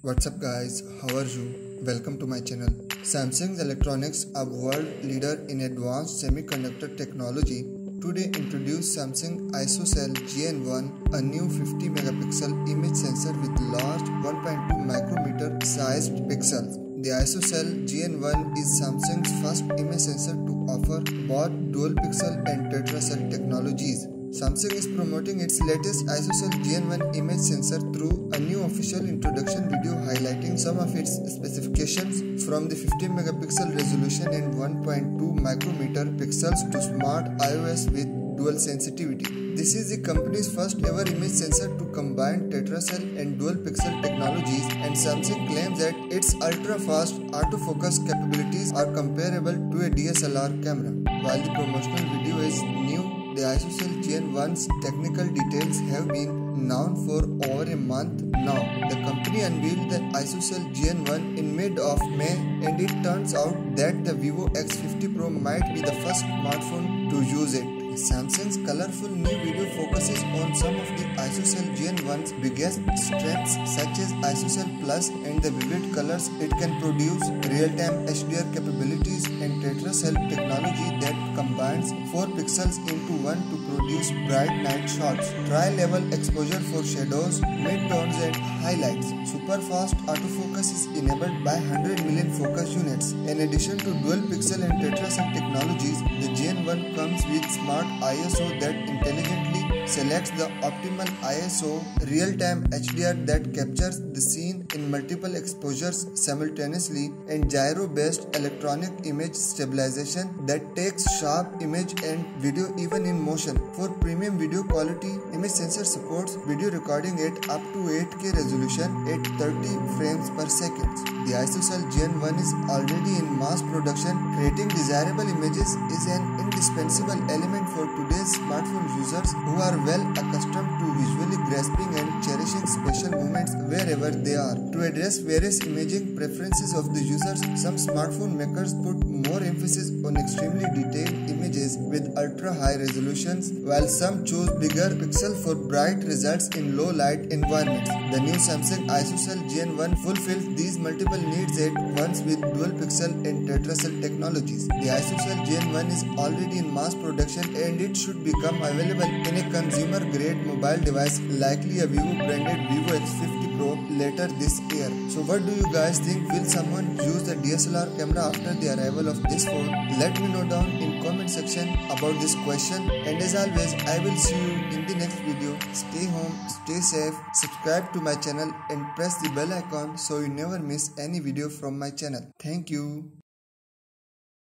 What's up guys, how are you? Welcome to my channel. Samsung Electronics, a world leader in advanced semiconductor technology, today introduced Samsung ISOCELL GN1, a new 50 megapixel image sensor with large 1.2 micrometer sized pixels. The ISOCELL GN1 is Samsung's first image sensor to offer both dual pixel and tetracell technologies. Samsung is promoting its latest ISOCELL GN1 image sensor through a new official introduction video highlighting some of its specifications from the 50 megapixel resolution and 1.2 micrometer pixels to smart iOS with dual sensitivity. This is the company's first ever image sensor to combine tetracell and dual pixel technologies, and Samsung claims that its ultra-fast autofocus capabilities are comparable to a DSLR camera. While the promotional video is new, the ISOCELL GN1's technical details have been known for over a month now. The company unveiled the ISOCELL GN1 in mid of May, and it turns out that the Vivo X50 Pro might be the first smartphone to use it. Samsung's colorful new video focuses on some of the ISOCELL GN1's biggest strengths, such as ISOCELL Plus and the vivid colors it can produce, real-time HDR capabilities, and tetracell technology that combines 4 pixels into 1 to produce bright night shots, tri-level exposure for shadows, mid-tones and highlights. Super fast autofocus is enabled by 100 million focus units. In addition to dual pixel and tetracell technologies, the GN1 comes with smart ISO that intelligently selects the optimal ISO, real-time HDR that captures the scene in multiple exposures simultaneously, and gyro-based electronic image stabilization that takes sharp image and video even in motion. For premium video quality, image sensor supports video recording at up to 8K resolution at 30 frames per second. The ISOCELL GN1 is already in mass production. Creating desirable images is an indispensable element for today's smartphone users who are well accustomed to visually grasping and cherishing special moments wherever they are. To address various imaging preferences of the users, some smartphone makers put more emphasis on extremely detailed images with ultra-high resolutions, while some choose bigger pixels for bright results in low-light environments. The new Samsung ISOCELL GN1 fulfills these multiple needs at once with dual pixel and tetracell technologies. The ISOCELL GN1 is already in mass production, and it should become available in a consumer-grade mobile device, likely a Vivo branded Vivo X50 Pro, later this year. So what do you guys think? Will someone use the DSLR camera after the arrival of this phone? Let me know down in comment section about this question, and as always, I will see you in the next video. Stay home, stay safe, subscribe to my channel and press the bell icon so you never miss any video from my channel. Thank you.